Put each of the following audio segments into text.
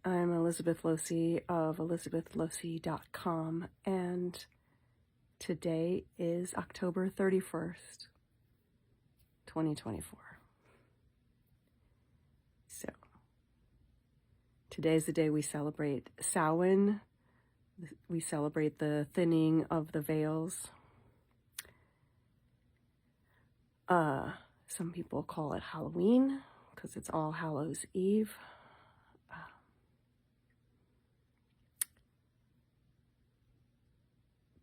I'm Elizabeth Losey of elizabethlosey.com, and today is October 31st, 2024. So, today's the day we celebrate Samhain. We celebrate the thinning of the veils. Some people call it Halloween because it's All Hallows Eve.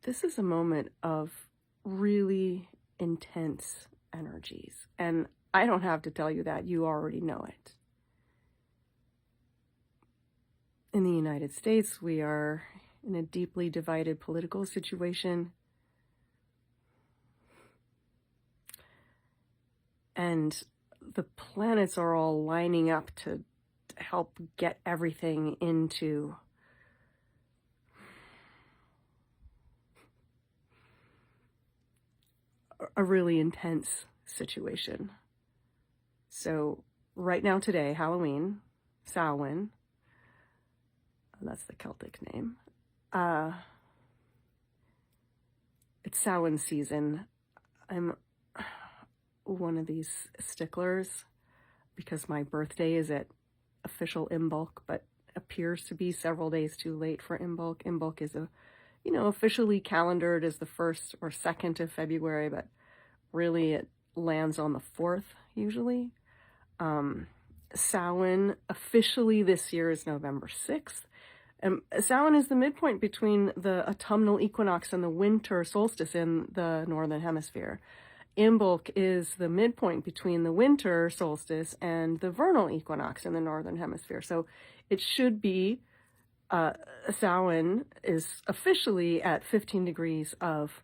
This is a moment of really intense energies, and I don't have to tell you that, you already know it. In the United States, we are in a deeply divided political situation, and the planets are all lining up to help get everything into a really intense situation. So right now today, Halloween, Samhain, that's the Celtic name. It's Samhain season. I'm one of these sticklers because my birthday is at official Imbolc, but appears to be several days too late for Imbolc. Imbolc is officially calendared as the 1st or 2nd of February, but really it lands on the 4th usually. Samhain officially this year is November 6th. And Samhain is the midpoint between the autumnal equinox and the winter solstice in the northern hemisphere. Imbolc is the midpoint between the winter solstice and the vernal equinox in the northern hemisphere. So it should be Samhain is officially at 15 degrees of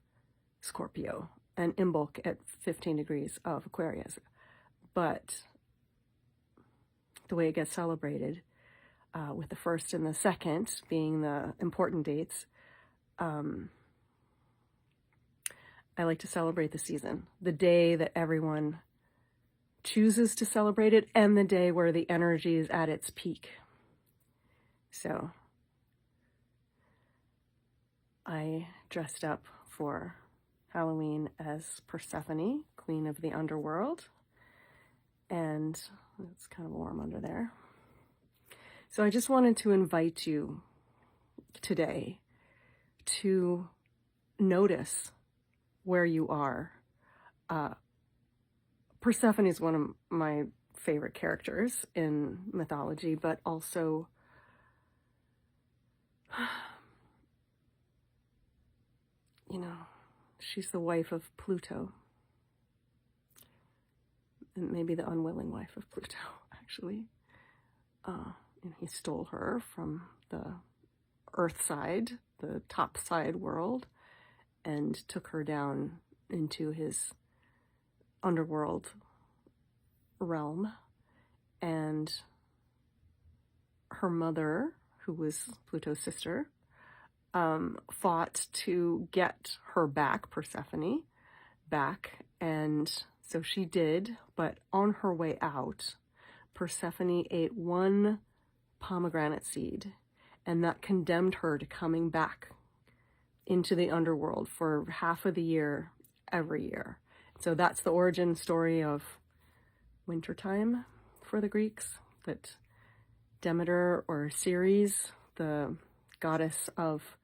Scorpio and Imbolc at 15 degrees of Aquarius. But the way it gets celebrated, with the 1st and the 2nd being the important dates, I like to celebrate the season, the day that everyone chooses to celebrate it, and the day where the energy is at its peak. So I dressed up for Halloween as Persephone, queen of the Underworld, and it's kind of warm under there. So I just wanted to invite you today to notice where you are. Persephone is one of my favorite characters in mythology, but also she's the wife of Pluto. And maybe the unwilling wife of Pluto, actually. He stole her from the earth side, the top side world, and took her down into his underworld realm. And her mother, who was Pluto's sister, fought to get her back, Persephone, back. And so she did, but on her way out, Persephone ate one pomegranate seed, and that condemned her to coming back into the underworld for half of the year, every year. So that's the origin story of wintertime for the Greeks, that Demeter, or Ceres, the goddess of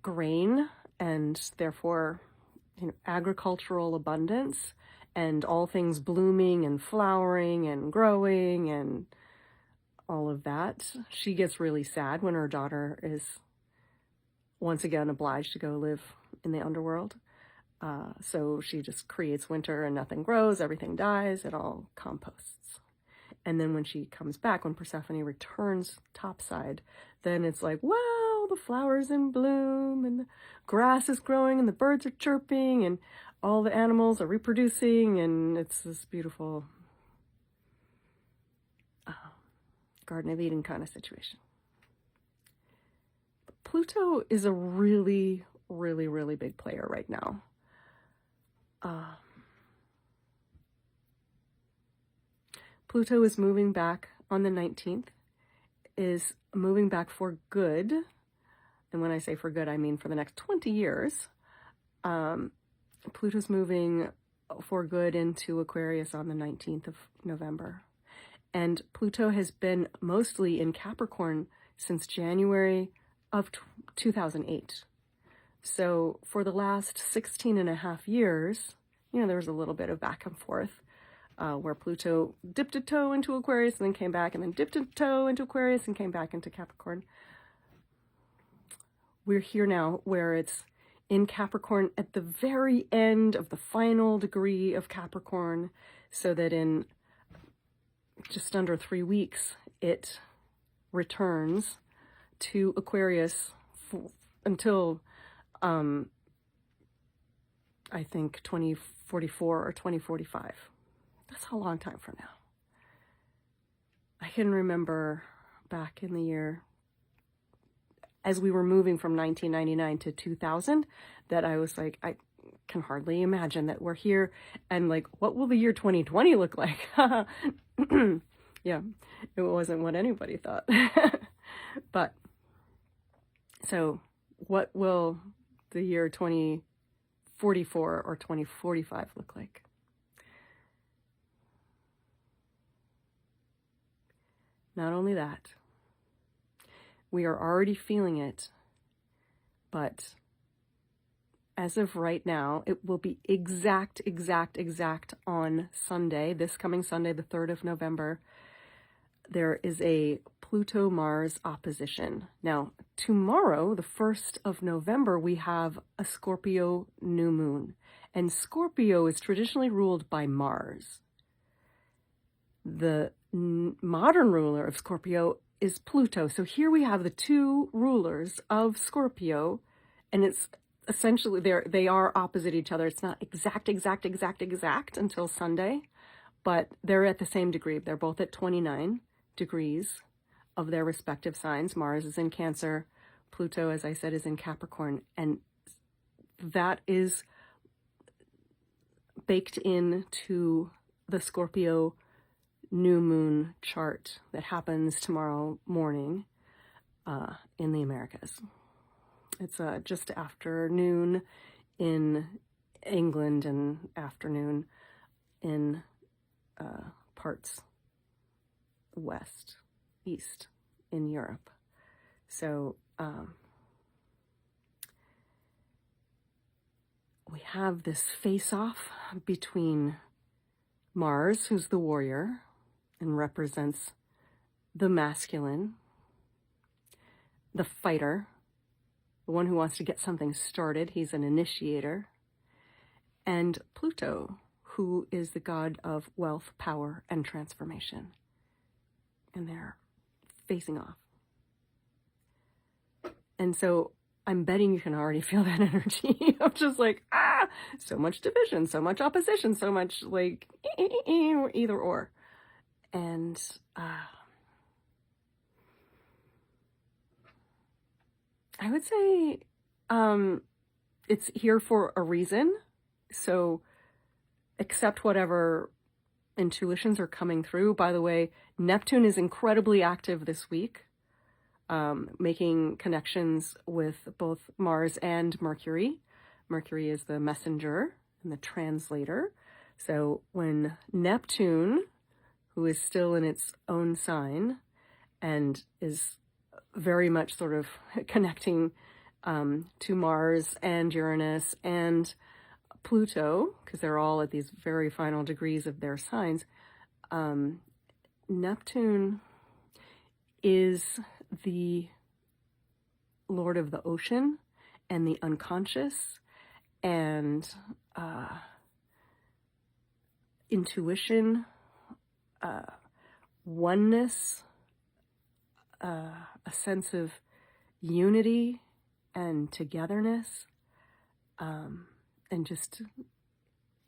grain and therefore agricultural abundance and all things blooming and flowering and growing and all of that, she gets really sad when her daughter is once again obliged to go live in the underworld. So she just creates winter and nothing grows, everything dies, it all composts. And then when she comes back, when Persephone returns topside, then it's like, wow, the flowers in bloom and the grass is growing and the birds are chirping and all the animals are reproducing, and it's this beautiful Garden of Eden kind of situation. But Pluto is a really, really, really big player right now. Pluto is moving back on the 19th is moving back for good. And when I say for good, I mean for the next 20 years. Pluto's moving for good into Aquarius on the 19th of November. And Pluto has been mostly in Capricorn since January of 2008. So for the last 16 and a half years, there was a little bit of back and forth where Pluto dipped a toe into Aquarius and then came back, and then dipped a toe into Aquarius and came back into Capricorn. We're here now where it's in Capricorn at the very end of the final degree of Capricorn, so that in just under 3 weeks, it returns to Aquarius until, I think, 2044 or 2045. That's a long time from now. I can remember back in the year, as we were moving from 1999 to 2000, that I was like, I can hardly imagine that we're here, and like, what will the year 2020 look like? Yeah, it wasn't what anybody thought. But, so what will the year 2044 or 2045 look like? Not only that, we are already feeling it, but as of right now, it will be exact on Sunday, this coming Sunday, the 3rd of November. There is a Pluto-Mars opposition. Now, tomorrow, the 1st of November, we have a Scorpio new moon. And Scorpio is traditionally ruled by Mars. The modern ruler of Scorpio is Pluto. So here we have the two rulers of Scorpio, and it's essentially they are opposite each other. It's not exact until Sunday, but they're at the same degree. They're both at 29 degrees of their respective signs. Mars is in Cancer. Pluto, as I said, is in Capricorn. And that is baked into the Scorpio new moon chart that happens tomorrow morning in the Americas. It's just afternoon in England and afternoon in parts west, east in Europe. So we have this face-off between Mars, who's the warrior and represents the masculine, the fighter, the one who wants to get something started. He's an initiator. And Pluto, who is the god of wealth, power, and transformation. And they're facing off. And so I'm betting you can already feel that energy of just like, so much division, so much opposition, so much like either or. And I would say it's here for a reason. So accept whatever intuitions are coming through. By the way, Neptune is incredibly active this week, making connections with both Mars and Mercury. Mercury is the messenger and the translator. So when Neptune, who is still in its own sign and is very much sort of connecting to Mars and Uranus and Pluto, because they're all at these very final degrees of their signs, Neptune is the lord of the ocean and the unconscious and intuition, oneness, a sense of unity and togetherness, and just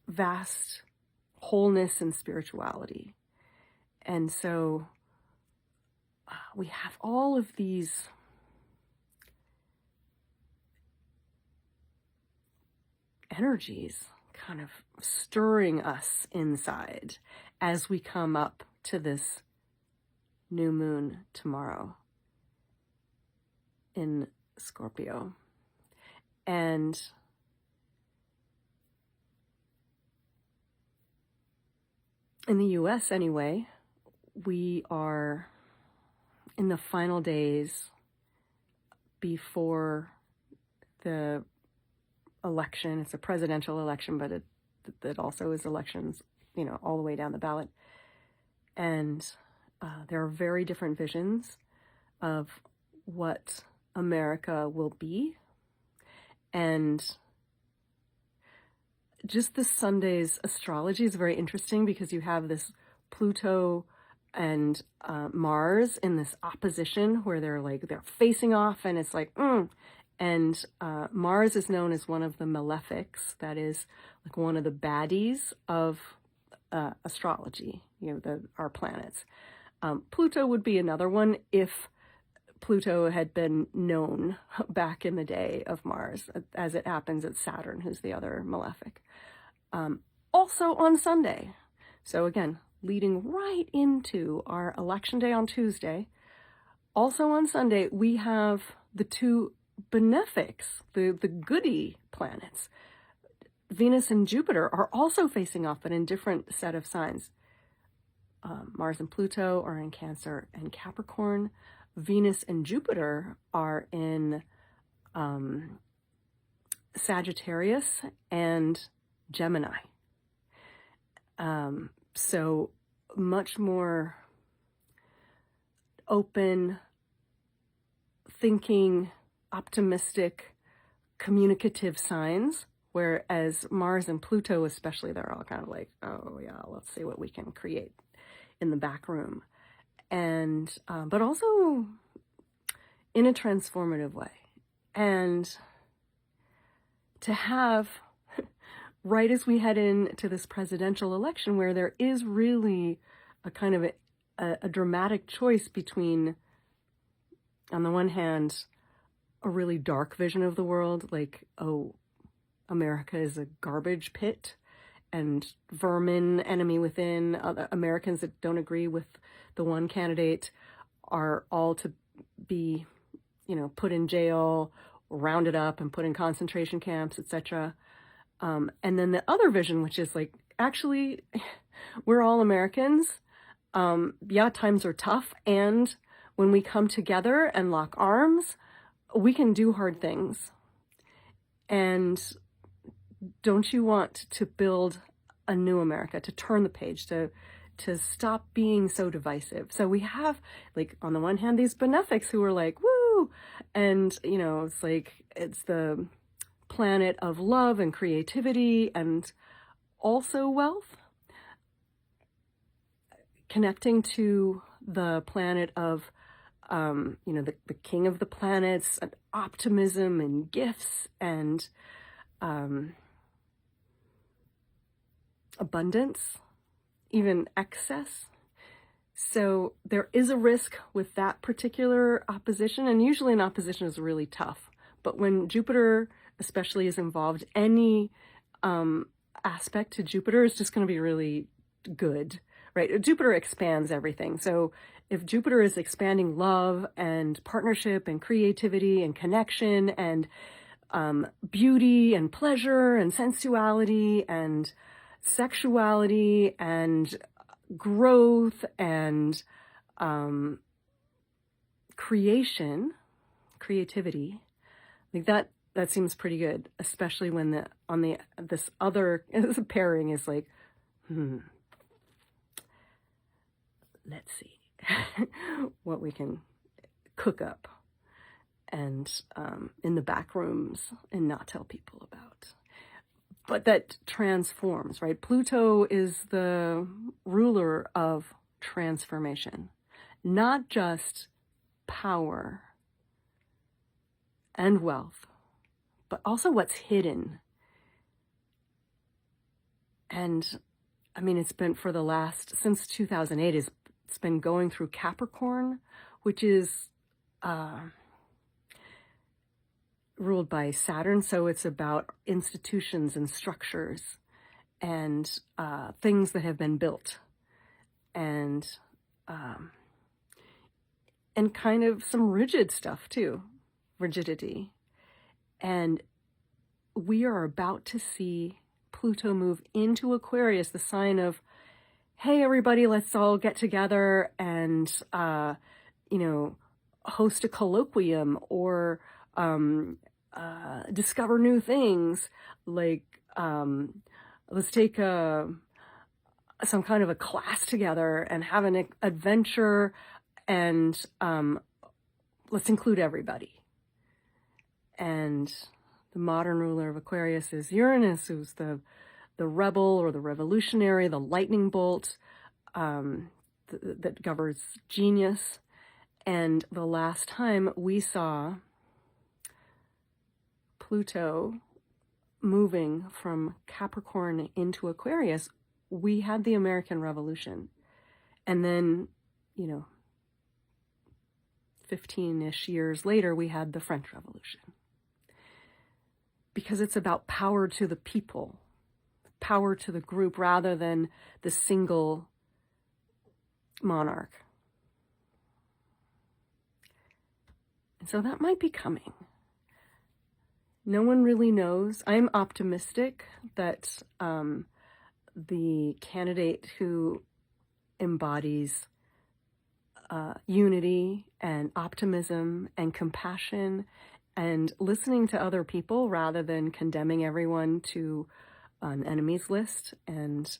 vast wholeness and spirituality. And so we have all of these energies kind of stirring us inside as we come up to this new moon tomorrow. in Scorpio. And in the US anyway, we are in the final days before the election. It's a presidential election, but it also is elections, all the way down the ballot. And there are very different visions of what America will be. And just this Sunday's astrology is very interesting because you have this Pluto and Mars in this opposition where they're facing off, and it's and Mars is known as one of the malefics, that is like one of the baddies of astrology, our planets. Pluto would be another one if Pluto had been known back in the day of Mars. As it happens, it's Saturn who's the other malefic. Also on Sunday. So again, leading right into our election day on Tuesday. Also on Sunday, we have the two benefics, the goody planets. Venus and Jupiter are also facing off, but in different set of signs. Mars and Pluto are in Cancer and Capricorn. Venus and Jupiter are in Sagittarius and Gemini. So much more open, thinking, optimistic, communicative signs, whereas Mars and Pluto especially, they're all kind of like, oh yeah, let's see what we can create in the back room. And but also in a transformative way. And to have, right as we head into this presidential election, where there is really a kind of a dramatic choice between, on the one hand, a really dark vision of the world, like, oh, America is a garbage pit, and vermin, enemy within, other Americans that don't agree with the one candidate are all to be, put in jail, rounded up and put in concentration camps, etc. And then the other vision, which is like, actually, we're all Americans. Yeah, times are tough. And when we come together and lock arms, we can do hard things. And don't you want to build a new America, to turn the page, to stop being so divisive? So we have, like, on the one hand, these benefics who are like, woo! And, it's like, it's the planet of love and creativity and also wealth, connecting to the planet of, the king of the planets, and optimism and gifts and abundance, even excess. So there is a risk with that particular opposition, and usually an opposition is really tough. But when Jupiter especially is involved, any aspect to Jupiter is just going to be really good, right? Jupiter expands everything. So if Jupiter is expanding love and partnership and creativity and connection and beauty and pleasure and sensuality and sexuality and growth and creativity, like that seems pretty good, especially when this other pairing is like, let's see what we can cook up and in the back rooms and not tell people about. But that transforms, right? Pluto is the ruler of transformation, not just power and wealth, but also what's hidden. And I mean, it's been since 2008, it's been going through Capricorn, which is ruled by Saturn. So it's about institutions and structures and things that have been built, and kind of some rigid stuff too. rigidity. And we are about to see Pluto move into Aquarius, the sign of, hey, everybody, let's all get together and, host a colloquium or discover new things. Like, let's take some kind of a class together and have an adventure, and let's include everybody. And the modern ruler of Aquarius is Uranus, who's the rebel or the revolutionary, the lightning bolt that governs genius. And the last time we saw Pluto moving from Capricorn into Aquarius, we had the American Revolution. And then, 15-ish years later, we had the French Revolution. Because it's about power to the people, power to the group, rather than the single monarch. And so that might be coming. No one really knows. I'm optimistic that the candidate who embodies unity and optimism and compassion and listening to other people rather than condemning everyone to an enemies list and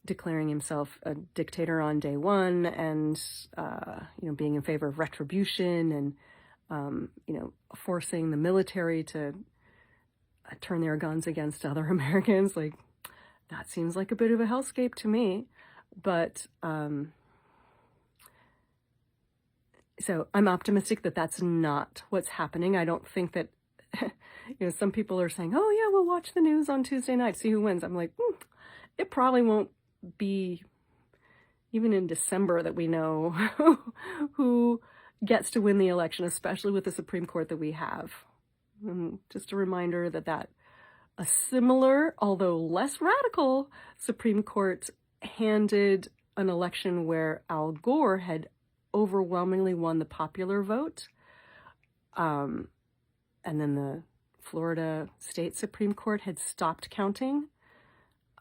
declaring himself a dictator on day one, and being in favor of retribution and forcing the military to turn their guns against other Americans. Like, that seems like a bit of a hellscape to me. But so I'm optimistic that that's not what's happening. I don't think that, some people are saying, oh yeah, we'll watch the news on Tuesday night, see who wins. I'm like, it probably won't be even in December that we know who gets to win the election, especially with the Supreme Court that we have. And just a reminder that a similar, although less radical, Supreme Court handed an election where Al Gore had overwhelmingly won the popular vote. And then the Florida State Supreme Court had stopped counting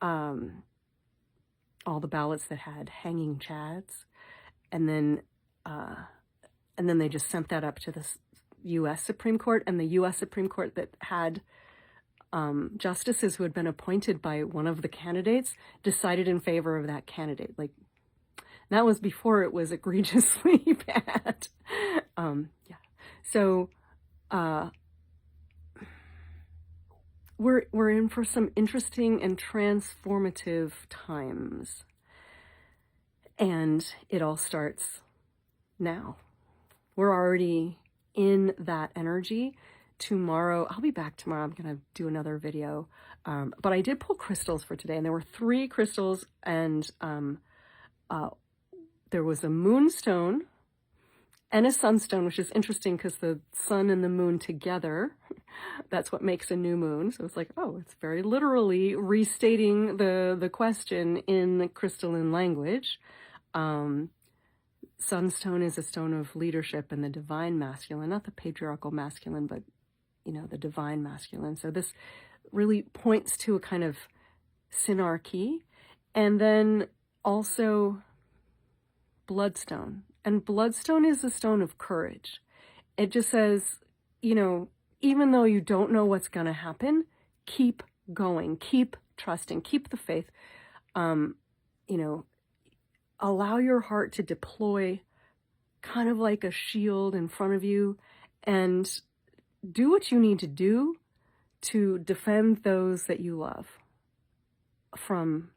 all the ballots that had hanging chads. And then they just sent that up to the U.S. Supreme Court, and the U.S. Supreme Court that had justices who had been appointed by one of the candidates decided in favor of that candidate. Like, that was before it was egregiously bad. So we're in for some interesting and transformative times, and it all starts now. We're already in that energy. Tomorrow, I'll be back tomorrow. I'm going to do another video. But I did pull crystals for today, and there were 3 crystals, and there was a Moonstone and a Sunstone, which is interesting because the sun and the moon together, that's what makes a new moon. So it's like, oh, it's very literally restating the question in crystalline language. Sunstone is a stone of leadership and the divine masculine, not the patriarchal masculine, but, the divine masculine. So this really points to a kind of synarchy. And then also Bloodstone. And Bloodstone is a stone of courage. It just says, even though you don't know what's going to happen, keep going, keep trusting, keep the faith. Allow your heart to deploy kind of like a shield in front of you, and do what you need to do to defend those that you love from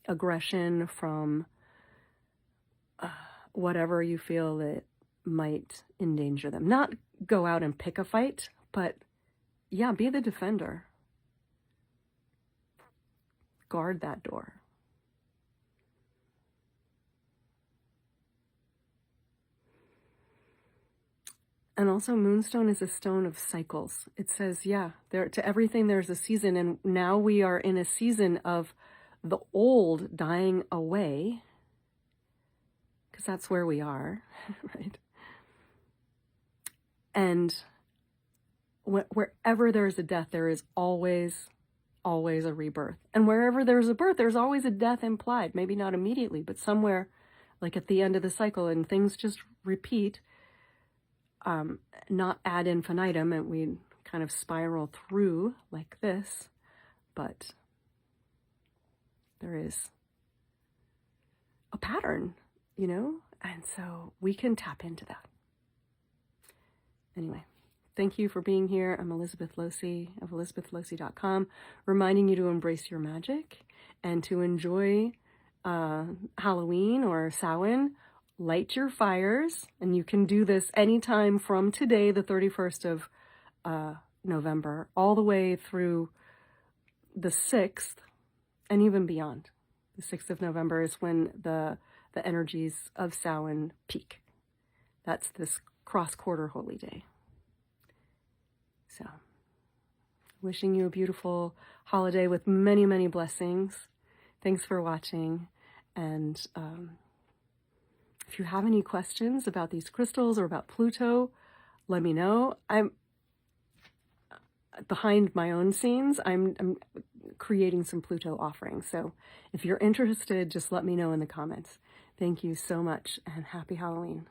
aggression, from whatever you feel that might endanger them. Not go out and pick a fight, but yeah, be the defender. Guard that door. And also, Moonstone is a stone of cycles. It says, to everything there's a season, and now we are in a season of the old dying away, because that's where we are, right? And wherever there's a death, there is always a rebirth. And wherever there's a birth, there's always a death implied. Maybe not immediately, but somewhere like at the end of the cycle, and things just repeat, not ad infinitum, and we kind of spiral through like this, but there is a pattern, you know, and so we can tap into that. Anyway, thank you for being here. I'm Elizabeth Losey of elizabethlosey.com, reminding you to embrace your magic and to enjoy Halloween or Samhain. Light your fires, and you can do this anytime from today, the 31st of November, all the way through the 6th, and even beyond. The 6th of November is when the energies of Samhain peak. That's this cross-quarter holy day. So, wishing you a beautiful holiday with many, many blessings. Thanks for watching, and if you have any questions about these crystals or about Pluto, let me know. I'm behind my own scenes. I'm creating some Pluto offerings. So if you're interested, just let me know in the comments. Thank you so much, and happy Halloween.